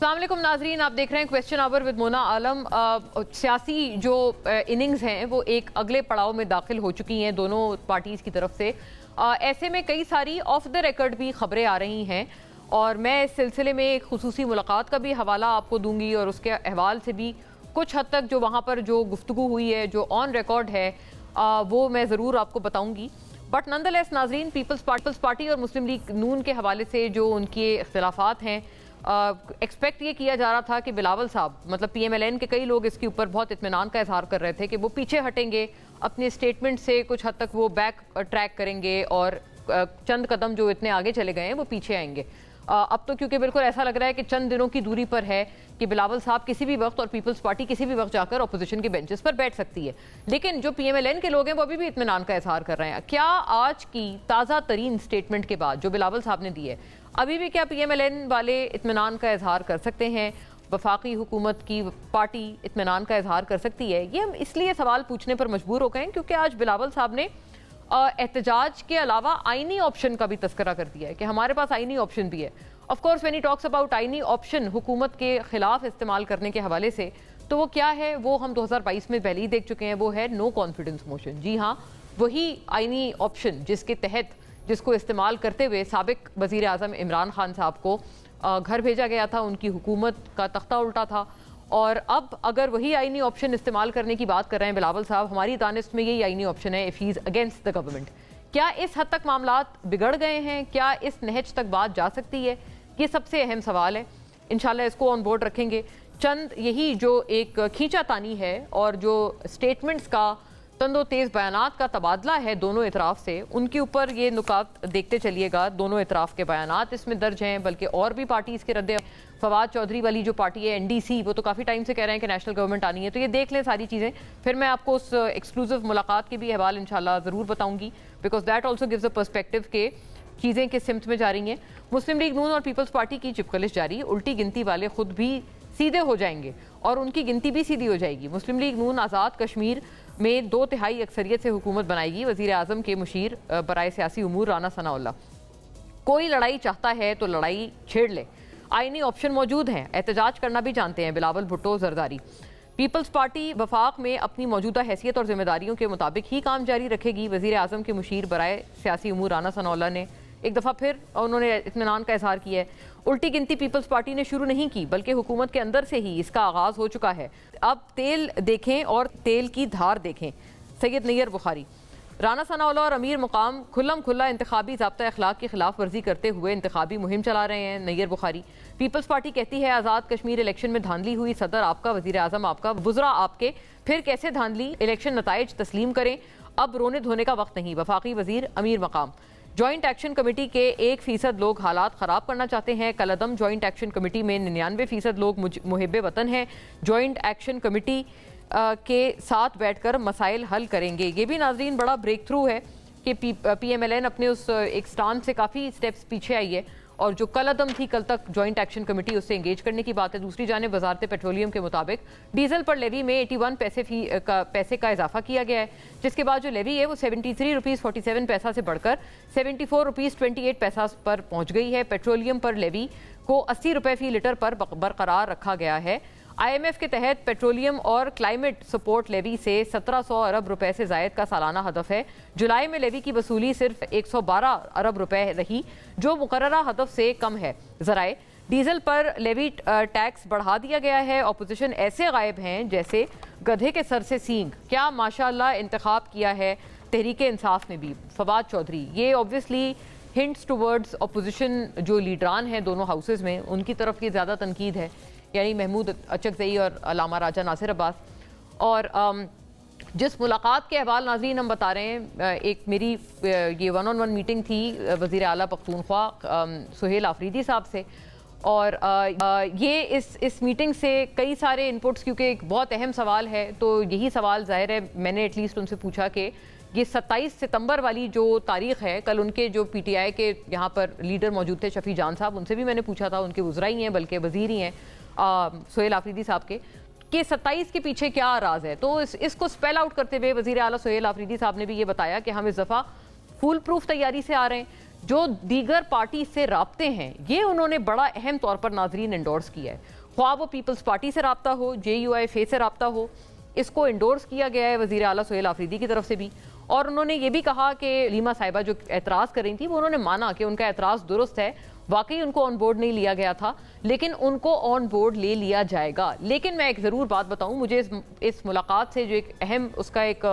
अस्सलाम वालेकुम नाजरीन, आप देख रहे हैं क्वेश्चन आवर विद मोना आलम। सियासी जो इनिंग्स हैं वो एक अगले पड़ाव में दाखिल हो चुकी हैं दोनों पार्टीज़ की तरफ से। ऐसे में कई सारी ऑफ द रिकॉर्ड भी खबरें आ रही हैं और मैं इस सिलसिले में एक खुसूसी मुलाकात का भी हवाला आपको दूंगी और उसके अहवाल से भी कुछ हद तक जो वहाँ पर जो गुफ्तगू हुई है, जो ऑन रिकॉर्ड है, वो मैं ज़रूर आपको बताऊँगी। बट नंदलेस नाजरीन, पीपल्स पार्टी और मुस्लिम लीग नून के हवाले से जो उनके इख्तिलाफात हैं, एक्सपेक्ट ये किया जा रहा था कि बिलावल साहब, मतलब PMLN के कई लोग इसके ऊपर बहुत इत्मीनान का इजहार कर रहे थे कि वो पीछे हटेंगे, अपने स्टेटमेंट से कुछ हद तक वो बैक ट्रैक करेंगे और चंद कदम जो इतने आगे चले गए हैं वो पीछे आएंगे। अब तो क्योंकि बिल्कुल ऐसा लग रहा है कि चंद दिनों की दूरी पर है कि बिलावल साहब किसी भी वक्त और पीपल्स पार्टी किसी भी वक्त जाकर अपोजिशन के बेंचेस पर बैठ सकती है। लेकिन जो PMLN के लोग हैं वो अभी भी इत्मीनान का इजहार कर रहे हैं। क्या आज की ताज़ा तरीन स्टेटमेंट के बाद जो बिलावल साहब ने दी है, अभी भी क्या PMLN वाले इत्मीनान का इजहार कर सकते हैं? वफाकी हुकूमत की पार्टी इत्मीनान का इजहार कर सकती है? ये हम इसलिए सवाल पूछने पर मजबूर हो गए हैं क्योंकि आज बिलावल साहब ने एहतजाज के अलावा आइनी ऑप्शन का भी तस्करा कर दिया है कि हमारे पास आइनी ऑप्शन भी है। Of course when he talks about आइनी ऑप्शन हुकूमत के खिलाफ इस्तेमाल करने के हवाले से, तो वो क्या है वो हम 2022 में पहले ही देख चुके हैं। वो है नो कॉन्फिडेंस मोशन। जी हाँ, वही आइनी ऑप्शन जिसके तहत, जिसको इस्तेमाल करते हुए साबिक वज़ीर आज़म इमरान खान साहब को घर भेजा गया था, उनकी हुकूमत का तख्ता उल्टा था। और अब अगर वही आइनी ऑप्शन इस्तेमाल करने की बात कर रहे हैं बिलावल साहब, हमारी दानिश में यही आइनी ऑप्शन है if he is against the government. क्या इस हद तक मामलात बिगड़ गए हैं? क्या इस नहज तक बात जा सकती है? ये सबसे अहम सवाल है। इंशाल्लाह इसको ऑन बोर्ड रखेंगे। चंद यही जो एक खींचातानी है और जो स्टेटमेंट्स का तंदो तेज़ बयानात का तबादला है दोनों इतराफ़ से, उनके ऊपर ये नुकात देखते चलिएगा। दोनों इतराफ़ के बयानात इसमें दर्ज हैं, बल्कि और भी पार्टीज़ के रद्द। फवाद चौधरी वाली जो पार्टी है NDC, वो तो काफ़ी टाइम से कह रहे हैं कि नेशनल गवर्नमेंट आनी है। तो ये देख लें सारी चीज़ें, फिर मैं आपको उस एक्सक्लूसिव मुलाकात के भी अहवाल इंशाल्लाह ज़रूर बताऊँगी, because that also gives a perspective के चीज़ें किस सिमत में जा रही हैं। मुस्लिम लीग नून और पीपल्स पार्टी की चिपकलिश जारी। उल्टी गिनती वाले खुद भी सीधे हो जाएंगे और उनकी गिनती भी सीधी हो जाएगी। मुस्लिम लीग नून आज़ाद कश्मीर में 2/3 अक्सरियत से हुकूमत बनाएगी। वज़ीर आज़म के मुशीर बराए सियासी उमूर राना सनाउल्लाह, कोई लड़ाई चाहता है तो लड़ाई छेड़ ले, आइनी ऑप्शन मौजूद हैं, एहतजाज करना भी जानते हैं। बिलावल भुट्टो जरदारी। पीपल्स पार्टी वफाक में अपनी मौजूदा हैसियत और जिम्मेदारियों के मुताबिक ही काम जारी रखेगी। वज़ीर आज़म के मुशीर बराए सियासी उमूर राना सनाउल्लाह ने एक दफ़ा फिर उन्होंने इत्मीनान का इजहार किया है। उल्टी गिनती पीपल्स पार्टी ने शुरू नहीं की, बल्कि हुकूमत के अंदर से ही इसका आगाज़ हो चुका है। अब तेल देखें और तेल की धार देखें। सैयद नैयर बुखारी। राना सनाउल्लाह और अमीर मुकाम खुल्लम खुल्ला इंतखाबी ज़ाब्ता अखलाक की खिलाफ वर्जी करते हुए इंतखाबी मुहिम चला रहे हैं। नैयर बुखारी। पीपल्स पार्टी कहती है आज़ाद कश्मीर इलेक्शन में धांधली हुई, सदर आपका, वज़ीर आज़म आपका, वुज़रा आपके, फिर कैसे धांधली? इलेक्शन नताइज तस्लीम करें, अब रोने धोने का वक्त नहीं। वफाकी वज़ीर अमीर मकाम। जॉइंट एक्शन कमेटी के 1% लोग हालात ख़राब करना चाहते हैं। कलअदम जॉइंट एक्शन कमेटी में 99% लोग मुहिब्बे वतन हैं। जॉइंट एक्शन कमेटी के साथ बैठकर मसाइल हल करेंगे। ये भी नाजरीन बड़ा ब्रेक थ्रू है कि PMLN अपने उस एक स्टांस से काफ़ी स्टेप्स पीछे आई है और जो कलअदम थी कल तक जॉइंट एक्शन कमेटी, उससे एंगेज करने की बात है। दूसरी जानिब वजारत पेट्रोलियम के मुताबिक डीजल पर लेवी में 81 पैसे का इजाफा किया गया है, जिसके बाद जो लेवी है वो 73 रुपीज़ 47 पैसा से बढ़कर 74 रुपीज़ 28 पैसा पर पहुंच गई है। पेट्रोलियम पर लेवी को 80 रुपये फी लीटर पर बरकरार रखा गया है। IMF के तहत पेट्रोलियम और क्लाइमेट सपोर्ट लेवी से 1700 अरब रुपए से जायद का सालाना हदफ है। जुलाई में लेवी की वसूली सिर्फ 112 अरब रुपए रही, जो मुकर्ररा हदफ से कम है। ज़राए डीजल पर लेवी टैक्स बढ़ा दिया गया है। अपोजिशन ऐसे गायब हैं जैसे गधे के सर से सींग। क्या माशाअल्लाह इंतखाब किया है तहरीक इंसाफ ने भी। फवाद चौधरी। ये ऑब्वियसली हिंट्स टुवर्ड्स अपोजिशन जो लीडरान हैं दोनों हाउसेज में, उनकी तरफ ये ज़्यादा तनकीद है, यानी महमूद अचकज़ई और अलामा राजा नासिर अब्बास। और जिस मुलाकात के अहवाल नाज़रीन हम बता रहे हैं, एक मेरी ये 1-on-1 मीटिंग थी वज़ीर आला पख्तूनख्वा सुहेल आफरीदी साहब से, और ये इस मीटिंग से कई सारे इनपुट्स, क्योंकि एक बहुत अहम सवाल है, तो यही सवाल ज़ाहिर है मैंने एटलीस्ट उनसे पूछा कि ये 27 सितंबर वाली जो तारीख़ है, कल उनके जो PTI के यहाँ पर लीडर मौजूद थे शफी जान साहब, उनसे भी मैंने पूछा था, उनके वज़रा ही हैं बल्कि वज़ीर ही हैं सुहेल आफरीदी साहब के, कि 27 के पीछे क्या राज है। तो इसको स्पेल आउट करते हुए वज़ीर आला सुहेल आफरीदी साहब ने भी ये बताया कि हम इस दफ़ा फुल प्रूफ तैयारी से आ रहे हैं। जो दीगर पार्टी से राब्ते हैं, ये उन्होंने बड़ा अहम तौर पर नाजरीन इंडोर्स किया है। ख्वाह वो पीपल्स पार्टी से राब्ता हो, JUIF से राब्ता हो, इसको इंडोर्स किया गया है वज़ीर आला सुहेल आफरीदी की तरफ से भी। और उन्होंने ये भी कहा कि लीमा साहिबा जो एतराज़ कर रही थी वो उन्होंने माना कि उनका एतराज़ दुरुस्त है, वाकई उनको ऑन बोर्ड नहीं लिया गया था, लेकिन उनको ऑन बोर्ड ले लिया जाएगा। लेकिन मैं एक ज़रूर बात बताऊं, मुझे इस मुलाकात से जो एक अहम उसका एक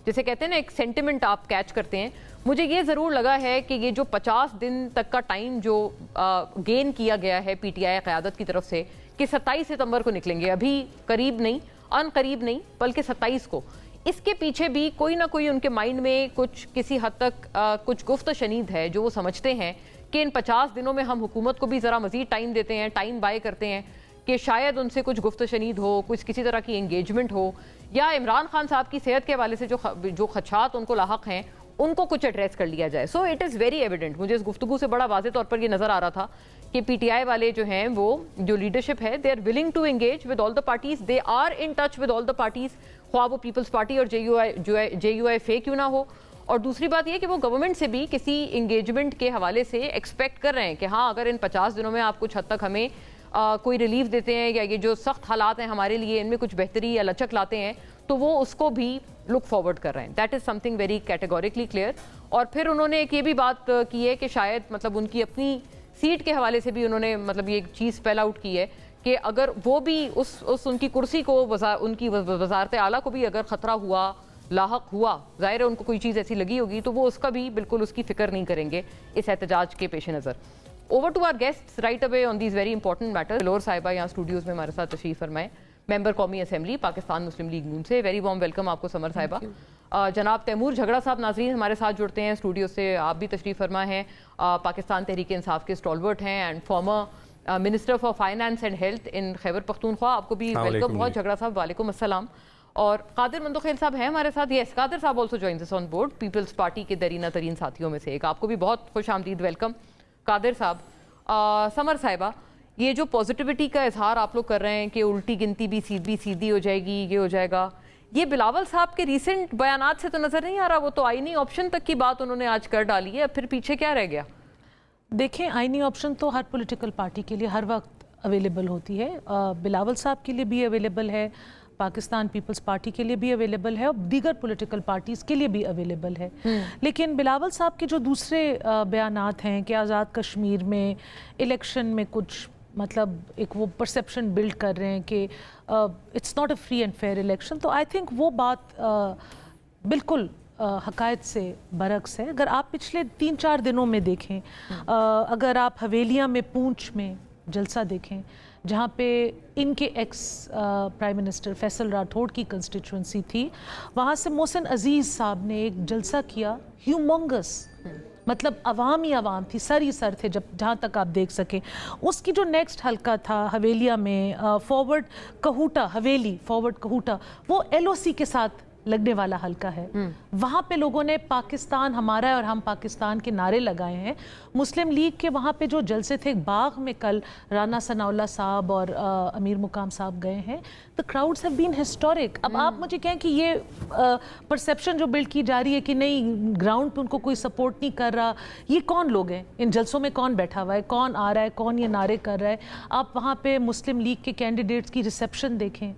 जैसे कहते हैं ना एक सेंटिमेंट आप कैच करते हैं, मुझे ये ज़रूर लगा है कि ये जो 50 दिन तक का टाइम जो गेन किया गया है PTI क़यादत की तरफ से कि 27 सितंबर को निकलेंगे, अभी करीब नहीं, अनकरीब नहीं, बल्कि 27 को, इसके पीछे भी कोई ना कोई उनके माइंड में कुछ किसी हद तक कुछ गुफ्त शनीद है जो वो समझते हैं कि इन 50 दिनों में हम हुकूमत को भी ज़रा मज़ीद टाइम देते हैं, टाइम बाय करते हैं कि शायद उनसे कुछ गुफ्त शनीद हो, कुछ किसी तरह की एंगेजमेंट हो, या इमरान खान साहब की सेहत के हवाले से जो खदशात उनको लाहक हैं उनको कुछ एड्रेस कर लिया जाए। So it is very evident, मुझे इस गुफ्तगू से बड़ा वाज़ेह तौर पर ये नज़र आ रहा था कि PTI वाले जो हैं वो जो लीडरशिप है they are willing to engage with all the parties, they are in touch with all the parties, ख्वाह वो पीपल्स पार्टी और JUIF क्यों ना हो। और दूसरी बात यह कि वो गवर्नमेंट से भी किसी इंगेजमेंट के हवाले से एक्सपेक्ट कर रहे हैं कि हाँ, अगर इन 50 दिनों में आप कुछ हद तक हमें कोई रिलीफ देते हैं या ये जो सख्त हालात हैं हमारे लिए इनमें कुछ बेहतरी या लचक लाते हैं, तो वो उसको भी लुक फॉरवर्ड कर रहे हैं। That is something very categorically clear. और फिर उन्होंने एक ये भी बात की है कि शायद मतलब उनकी अपनी सीट के हवाले से भी उन्होंने मतलब ये एक चीज़ स्पेल आउट की है कि अगर वो भी उस उनकी कुर्सी को उनकी वज़ारत आला को भी अगर ख़तरा हुआ, लाहक हुआ, ज़ाहिर है उनको कोई चीज़ ऐसी लगी होगी तो वो उसका भी बिल्कुल उसकी फ़िक्र नहीं करेंगे इस एहतजाज के पेश नज़र। Over to our guests right away on these very important matter. लोर साहिबा यहाँ स्टूडियोज़ में हमारे साथ तशरीफ़ फरमाएं, मेंबर कौमी असेंबली पाकिस्तान मुस्लिम लीग नून से। वेरी वार्म वेलकम आपको समर साहिबा। जनाब तैमूर झगड़ा साहब नाज़रीन हमारे साथ जुड़ते हैं स्टूडियो से, आप भी तशरीफ़ फरमा हैं, पाकिस्तान तहरीक इंसाफ के स्टॉलवर्ट हैं and former minister for finance and health in Khyber Pakhtunkhwa. आपको भी वेलकम बहुत झगड़ा साहब। वालेकुम अस्सलाम। और कादिर मंदोखेल साहब हैं हमारे साथ। यस, कादिर साहब also join this on board, Peoples Party के दरीना तरीन साथियों में से एक। आपको भी बहुत खुश आमदीद वेलकम कादिर साहब। समर साहिबा, ये जो पॉजिटिविटी का इजहार आप लोग कर रहे हैं कि उल्टी गिनती भी सीधी हो जाएगी, ये हो जाएगा, ये बिलावल साहब के रीसेंट बयानात से तो नज़र नहीं आ रहा। वो तो आईनी ऑप्शन तक की बात उन्होंने आज कर डाली है, फिर पीछे क्या रह गया? देखें, आईनी ऑप्शन तो हर पॉलिटिकल पार्टी के लिए हर वक्त अवेलेबल होती है। बिलावल साहब के लिए भी अवेलेबल है, पाकिस्तान पीपल्स पार्टी के लिए भी अवेलेबल है और दीगर पॉलिटिकल पार्टीज़ के लिए भी अवेलेबल है। लेकिन बिलावल साहब के जो दूसरे बयानात हैं कि आज़ाद कश्मीर में इलेक्शन में कुछ मतलब एक वो परसेप्शन बिल्ड कर रहे हैं कि it's not a free and fair election, तो आई थिंक वो बात बिल्कुल हकायत से बरक्स है। अगर आप पिछले 3-4 दिनों में देखें, अगर आप हवेलियाँ में पूंछ में जलसा देखें जहाँ पे इनके ex prime minister Faisal Rathore की कंस्टिट्यूंसी थी, वहाँ से मोहसिन अजीज़ साहब ने एक जलसा किया ह्यूमंगस, मतलब अवाम ही अवाम थी, सर ही सर थे, जब जहाँ तक आप देख सकें। उसकी जो नेक्स्ट हल्का था हवेलिया में फॉरवर्ड कहूटा, हवेली फॉरवर्ड कहूटा, वो LOC के साथ लगने वाला हल्का है। वहाँ पे लोगों ने पाकिस्तान हमारा है और हम पाकिस्तान के नारे लगाए हैं। मुस्लिम लीग के वहाँ पे जो जलसे थे बाग में, कल राना सनाउल्लाह साहब और अमीर मुकाम साहब गए हैं। The crowds have been historic. अब आप मुझे कहें कि ये परसेप्शन जो बिल्ड की जा रही है कि नहीं ग्राउंड पे उनको कोई सपोर्ट नहीं कर रहा, ये कौन लोग हैं इन जलसों में? कौन बैठा हुआ है, कौन आ रहा है, कौन ये नारे कर रहा है? आप वहाँ पे मुस्लिम लीग के कैंडिडेट्स की रिसेप्शन देखें,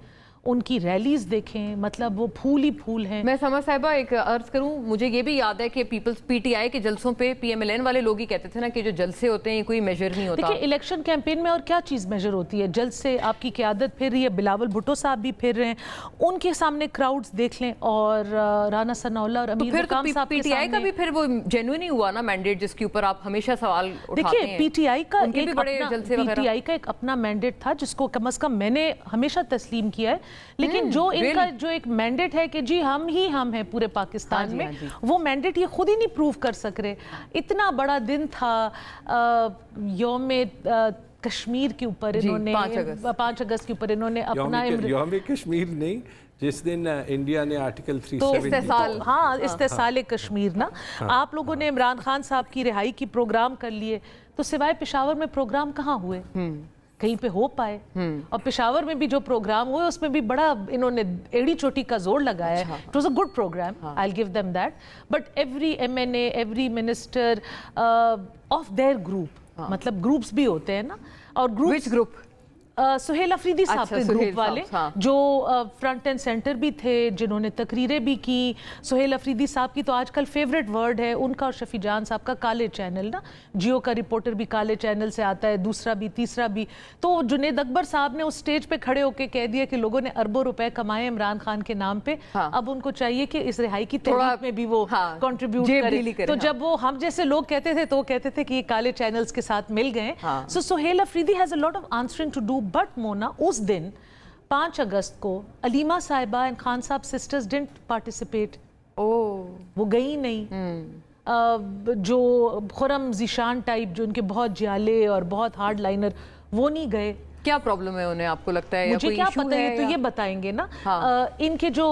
उनकी रैलीज देखें, मतलब वो फूल ही फूल हैं। मैं समर साहिबा एक अर्ज करूं, मुझे ये भी याद है कि पीपल्स PTI के जलसों पे PMLN वाले लोग ही कहते थे ना कि जो जलसे होते हैं कोई मेजर नहीं होता। देखिए, इलेक्शन कैंपेन में और क्या चीज़ मेजर होती है? जलसे, आपकी क़यादत फिर रही है, बिलावल भुट्टो साहब भी फिर रहे हैं, उनके सामने क्राउड्स देख लें, और राना सनाउल्लाह और अमीर मुकाम साहब के सामने। PTI का भी फिर वो जेन्युइन ही हुआ ना मैंडेट, जिसके ऊपर आप हमेशा सवाल उठाते हैं। देखिए, PTI का एक अपना मैंडेट था जिसको कम से कम मैंने हमेशा तस्लीम किया है, लेकिन जो इनका जो एक मैंडेट है कि जी हम हैं पूरे पाकिस्तान में, वो मैंडेट ये खुद ही नहीं प्रूव कर सक रहे। इतना बड़ा दिन था यौम कश्मीर के ऊपर, इन्होंने 5 अगस्त के ऊपर इन्होंने अपना यौम कश्मीर नहीं, जिस दिन इंडिया ने आर्टिकल 370 इस्तेसाल कश्मीर ना, आप लोगों ने इमरान खान साहब की रिहाई की प्रोग्राम कर लिए, तो सिवाय पेशावर में प्रोग्राम कहाँ हुए? कहीं पे हो पाए। और पेशावर में भी जो प्रोग्राम हुए उसमें भी बड़ा इन्होंने एड़ी चोटी का जोर लगाया है। It was a good program, I will give them that, but every MNA, every minister of their group, मतलब ग्रुप्स भी होते हैं ना, और Which group? सुहेल अफरीदी साहब अच्छा, के सुहेल ग्रुप वाले साहब, हाँ। जो फ्रंट एंड सेंटर भी थे, जिन्होंने तकरीरें भी की। सुहेल अफरीदी साहब की तो आजकल फेवरेट वर्ड है उनका और शफी जान साहब का काले चैनल ना, जियो का रिपोर्टर भी काले चैनल से आता है, दूसरा भी तीसरा भी। तो जुनेद अकबर साहब ने उस स्टेज पे खड़े होकर कह दिया कि लोगों ने अरबों रुपए कमाए इमरान खान के नाम पे, हाँ। अब उनको चाहिए कि इस रिहाई की थोड़ा, तहरीक में भी वो हाँ, कंट्रीब्यूट जेब करें। ढीली करें, तो हाँ। जब वो हम जैसे लोग कहते थे तो वो कहते थे कि ये काले चैनल्स के साथ मिल गए। हाँ। So Suhail Afridi has a lot of answering to do, but Mona उस दिन 5 अगस्त को अलीमा साहिबा एंड खान साहब सिस्टर्स डिडंट पार्टिसिपेट। वो गई नहीं। जो खुरम जीशान टाइप जो उनके बहुत जियाले और बहुत हार्ड लाइनर, वो नहीं गए। क्या प्रॉब्लम है उन्हें, आपको लगता है? मुझे या क्या कोई पता है, issue तो या? ये बताएंगे ना। हाँ। इनके जो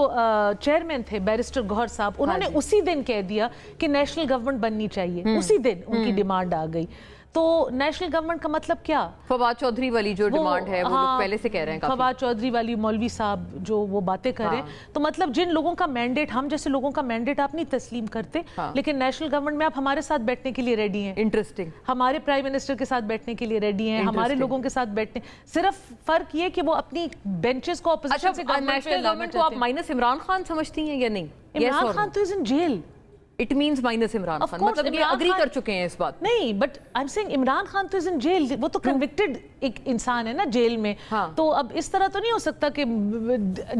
चेयरमैन थे बैरिस्टर गौहर साहब, उन्होंने उसी दिन कह दिया कि नेशनल गवर्नमेंट बननी चाहिए। उसी दिन उनकी डिमांड आ गई। तो नेशनल गवर्नमेंट का मतलब क्या? फवाद चौधरी वाली जो डिमांड है वो लोग पहले से कह रहे हैं काफी। फवाद चौधरी वाली, मौलवी साहब जो वो बातें करें, तो मतलब जिन लोगों का मैंडेट, हम जैसे लोगों का मैंडेट आप नहीं तस्लीम करते, लेकिन नेशनल गवर्नमेंट में आप हमारे साथ बैठने के लिए रेडी हैं। इंटरेस्टिंग। हमारे प्राइम मिनिस्टर के साथ बैठने के लिए रेडी हैं, हमारे लोगों के साथ बैठने, सिर्फ फर्क ये कि वो अपनी बेंचेस को अच्छा, ऑपोजिशन से नेशनल गवर्नमेंट को आप माइनस इमरान खान समझती हैं या नहीं? इमरान खान तो इज इन जेल। It means minus Imran Khan, मतलब ये अग्री कर चुके हैं इस बात? नहीं, but I am saying Imran Khan तो इज इन जेल। वो तो कन्विक्टेड एक इंसान है ना जेल में। हाँ। तो अब इस तरह तो नहीं हो सकता कि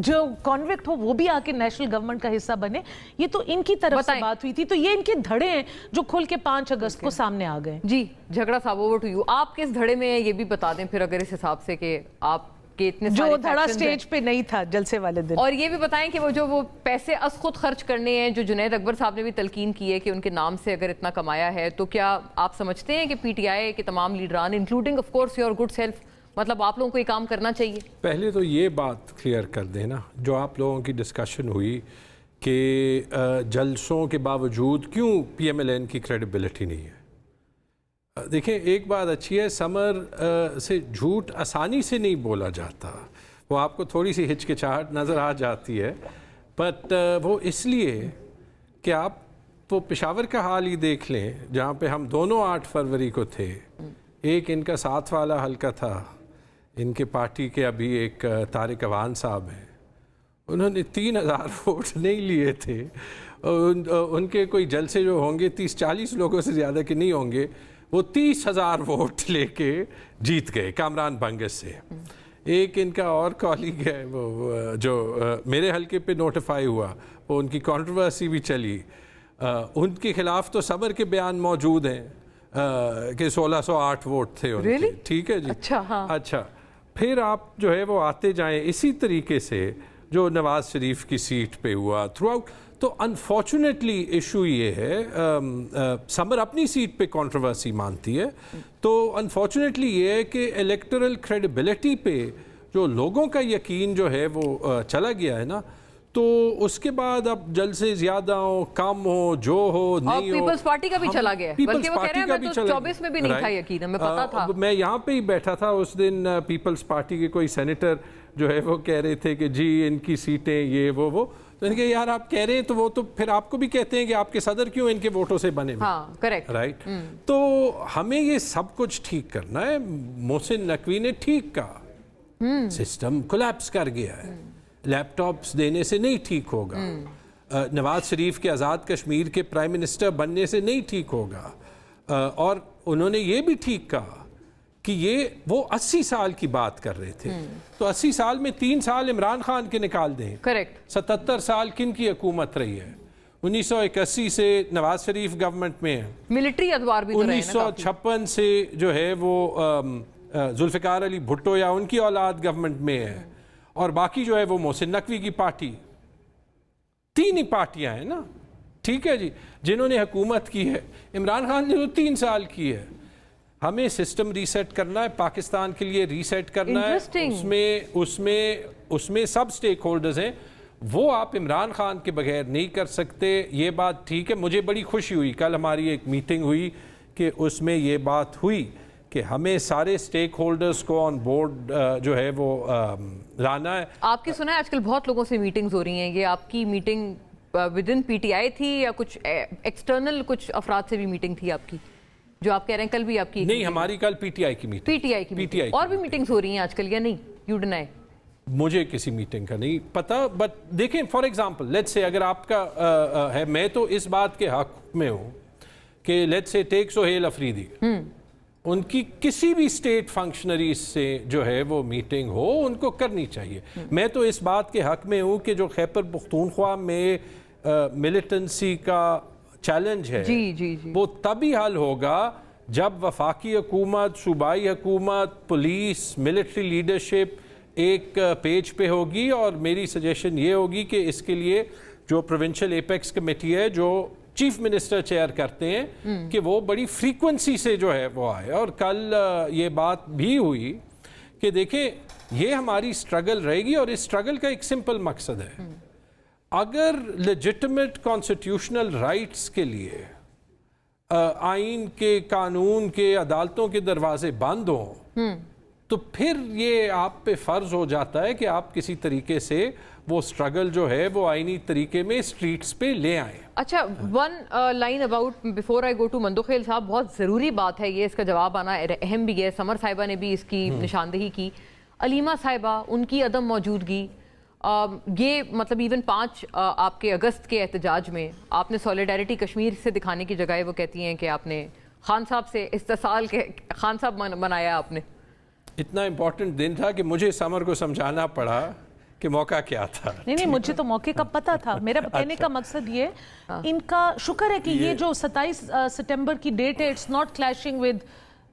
जो कॉन्विक्ट हो वो भी आके नेशनल गवर्नमेंट का हिस्सा बने। ये तो इनकी तरफ से बात हुई थी, तो ये इनके धड़े हैं जो खुल के 5 अगस्त को सामने आ गए। जी झगड़ा साहब, ओवर टू यू। आप किस धड़े में है ये भी बता दें फिर, अगर इस हिसाब से कि आप के इतने जो सारे धड़ा factions स्टेज हैं। पे नहीं था जलसे वाले दिन। और ये भी बताएं कि वो पैसे अस खुद खर्च करने हैं, जो जुनैद अकबर साहब ने भी तलकीन की है कि उनके नाम से अगर इतना कमाया है, तो क्या आप समझते हैं कि PTI के तमाम लीडरान, including of course your good self, मतलब आप लोगों को ये काम करना चाहिए? पहले तो ये बात क्लियर कर देना, जो आप लोगों की डिस्कशन हुई कि जलसों के बावजूद क्यों PMLN की क्रेडिबिलिटी नहीं है। देखें, एक बात अच्छी है, समर से झूठ आसानी से नहीं बोला जाता। वो आपको थोड़ी सी हिचकिचाहट नज़र आ जाती है, बट वो इसलिए कि आप वो पेशावर का हाल ही देख लें, जहाँ पे हम दोनों 8 फरवरी को थे। एक इनका साथ वाला हल्का था, इनके पार्टी के अभी एक तारिक अवान साहब हैं, उन्होंने 3000 वोट नहीं लिए थे। उनके कोई जलसे जो होंगे 30-40 लोगों से ज़्यादा के नहीं होंगे, वो 30,000 वोट लेके जीत गए कामरान बंगस से। एक इनका और कॉलीग है वो जो मेरे हलके पे नोटिफाई हुआ, वो उनकी कंट्रोवर्सी भी चली। उनके खिलाफ तो समर के बयान मौजूद हैं कि 1608 वोट थे उनके। Really? ठीक है जी। अच्छा, हाँ। अच्छा, फिर आप जो है वो आते जाएं इसी तरीके से जो नवाज शरीफ की सीट पे हुआ थ्रू आउट। तो अनफॉर्चुनेटली इशू ये है, समर अपनी सीट पे कंट्रोवर्सी मानती है, तो अनफॉर्चुनेटली ये है कि इलेक्टोरल क्रेडिबिलिटी पे जो लोगों का यकीन जो है वो चला गया है ना, तो उसके बाद अब जल्द से ज़्यादा हो, कम हो, जो हो, नहीं हो। पीपल्स पार्टी का भी चला गया है, बल्कि वो कह रहे हैं मैं तो 24 में भी नहीं था यकीन, हमें पता था। मैं यहाँ पे ही बैठा था उस दिन, पीपल्स पार्टी के कोई सेनेटर जो है वो कह रहे थे कि जी इनकी सीटें ये वो, तो इनके यार आप कह रहे हैं तो वो तो फिर आपको भी कहते हैं कि आपके सदर क्यों इनके वोटों से बने। हाँ, करेक्ट, राइट। तो हमें ये सब कुछ ठीक करना है। मोहसिन नकवी ने ठीक कहा, सिस्टम कोलैप्स कर गया है, लैपटॉप्स देने से नहीं ठीक होगा, नवाज शरीफ के आज़ाद कश्मीर के प्राइम मिनिस्टर बनने से नहीं ठीक होगा। और उन्होंने ये भी ठीक कहा कि ये वो 80 साल की बात कर रहे थे, तो 80 साल में 3 साल इमरान खान के निकाल दें। करेक्ट। 77 साल किन की हुकूमत रही है? 1981 से नवाज शरीफ गवर्नमेंट में है, मिलिट्री अदवार भी 1956 से जो है वो जुल्फिकार अली भुट्टो या उनकी औलाद गवर्नमेंट में है, और बाकी जो है वो मोहसिन नकवी की पार्टी। 3 ही पार्टियां हैं ना, ठीक है जी, जिन्होंने हुकूमत की है। इमरान खान ने तो 3 साल की है। हमें सिस्टम रीसेट करना है, पाकिस्तान के लिए रीसेट करना है। उसमें सब स्टेक होल्डर्स हैं, वो आप इमरान खान के बगैर नहीं कर सकते। ये बात ठीक है। मुझे बड़ी खुशी हुई, कल हमारी एक मीटिंग हुई कि उसमें ये बात हुई کہ ہمیں سارے سٹیک ہولڈرز کو آن بورڈ جو ہے وہ لانا ہے. آپ کی سنا ہے آج کل بہت لوگوں سے میٹنگز ہو رہی ہیں, یہ آپ کی meeting with in P T I تھی یا کچھ ایکسٹرنل کچھ افراد سے بھی میٹنگ تھی آپ کی, جو آپ کہہ رہے ہیں کل بھی آپ کی؟ نہیں, ہماری کل پی ٹی آئی کی میٹنگ. پی ٹی آئی کی میٹنگ, اور بھی میٹنگز ہو رہی ہیں آج کل یا نہیں؟ You deny. مجھے کسی میٹنگ کا نہیں پتا, بٹ دیکھیں فار ایگزامپل لیٹس سے اگر آپ کا ہے, میں تو اس بات کے حق میں ہوں کہ لیٹس سے ٹیک سہیل افریدی, ان کی کسی بھی اسٹیٹ فنکشنریز سے جو ہے وہ میٹنگ ہو, ان کو کرنی چاہیے. میں تو اس بات کے حق میں ہوں کہ جو خیبر پختونخوا میں ملیٹنسی کا چیلنج ہے وہ تبھی حل ہوگا جب وفاقی حکومت, صوبائی حکومت, پولیس, ملٹری لیڈرشپ ایک پیج پہ ہوگی. اور میری سجیشن یہ ہوگی کہ اس کے لیے جو پروونشل ایپیکس کمیٹی ہے جو چیف منسٹر چیئر کرتے ہیں کہ وہ بڑی فریکوینسی سے جو ہے وہ آئے. اور کل یہ بات بھی ہوئی کہ دیکھیں یہ ہماری سٹرگل رہے گی, اور اس سٹرگل کا ایک سمپل مقصد ہے, اگر لیجٹمیٹ کانسٹیٹیوشنل رائٹس کے لیے آئین کے, قانون کے, عدالتوں کے دروازے بند ہوں تو پھر یہ آپ پہ فرض ہو جاتا ہے کہ آپ کسی طریقے سے وہ سٹرگل جو ہے وہ آئینی طریقے میں سٹریٹس پہ لے آئیں. اچھا, one line about before I go to Mandokhel صاحب, بہت ضروری بات ہے یہ, اس کا جواب آنا اہم بھی ہے. سمر صاحبہ نے بھی اس کی نشاندہی کی. علیمہ صاحبہ, ان کی عدم موجودگی, یہ مطلب ایون 5 آپ کے اگست کے احتجاج میں آپ نے سولیڈیرٹی کشمیر سے دکھانے کی جگہ وہ کہتی ہیں کہ آپ نے خان صاحب سے استحصال کے خان صاحب منایا آپ نے. اتنا امپورٹنٹ دن تھا کہ مجھے سمر کو سمجھانا پڑا کہ موقع کیا تھا. نہیں, مجھے تو موقع کا پتہ تھا. میرا کہنے کا مقصد یہ, ان کا شکر ہے کہ یہ جو 27 ستمبر کی ڈیٹ ہے it's not clashing with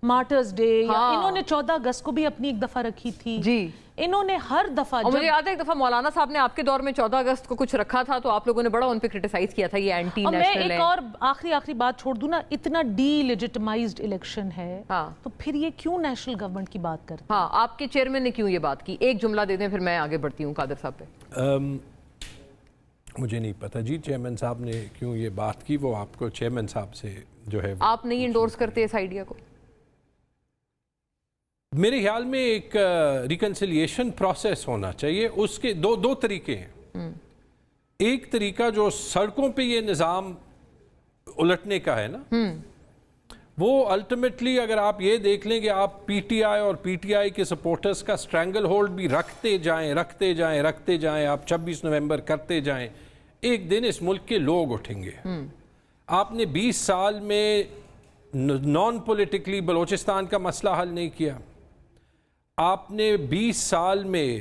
martyrs day. انہوں نے 14 اگست کو بھی اپنی ایک دفعہ رکھی تھی. جی, انہوں نے ہر دفعہ, مجھے یاد ہے ایک دفعہ مولانا صاحب نے آپ کے دور میں 14 اگست کو کچھ رکھا تھا تو آپ لوگوں نے بڑا ان پہ کرٹیسائز کیا تھا یہ اینٹی نیشنل ہے. میں ایک اور آخری بات چھوڑ دوں نا, اتنا ڈی لیجٹمائزڈ الیکشن ہے تو پھر یہ کیوں نیشنل گورنمنٹ کی بات کرتے ہیں؟ ہاں, آپ کے چیئرمین نے کیوں یہ بات کی؟ ایک جملہ دے دیں پھر میں آگے بڑھتی ہوں قادر صاحب پہ. مجھے نہیں پتا جی چیئرمین صاحب نے کیوں یہ بات کی, وہ آپ کو چیئرمین صاحب سے جو ہے آپ نہیں انڈورس کرتے اس آئیڈیا کو؟ میرے خیال میں ایک ریکنسیلیشن پروسیس ہونا چاہیے. اس کے دو طریقے ہیں. ایک طریقہ جو سڑکوں پہ یہ نظام الٹنے کا ہے نا, وہ الٹیمیٹلی اگر آپ یہ دیکھ لیں کہ آپ پی ٹی آئی اور پی ٹی آئی کے سپورٹرز کا سٹرینگل ہولڈ بھی رکھتے جائیں, آپ 26 نومبر کرتے جائیں, ایک دن اس ملک کے لوگ اٹھیں گے. آپ نے 20 سال میں نان پولیٹیکلی بلوچستان کا مسئلہ حل نہیں کیا. آپ نے 20 سال میں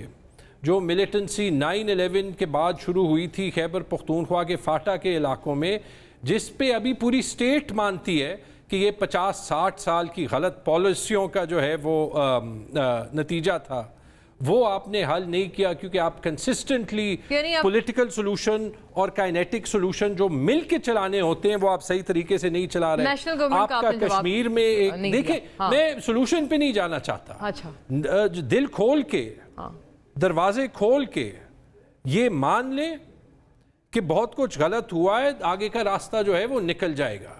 جو ملیٹنسی 9/11 کے بعد شروع ہوئی تھی خیبر پختونخوا کے فاٹا کے علاقوں میں, جس پہ ابھی پوری اسٹیٹ مانتی ہے کہ یہ 50-60 سال کی غلط پالیسیوں کا جو ہے وہ نتیجہ تھا, وہ آپ نے حل نہیں کیا کیونکہ آپ کنسسٹنٹلی پولیٹیکل سولوشن اور کائنیٹک سولوشن جو مل کے چلانے ہوتے ہیں وہ آپ صحیح طریقے سے نہیں چلا رہے. آپ کا کشمیر میں دیکھیں, میں سولوشن پہ نہیں جانا چاہتا, دل کھول کے, دروازے کھول کے یہ مان لیں کہ بہت کچھ غلط ہوا ہے, آگے کا راستہ جو ہے وہ نکل جائے گا.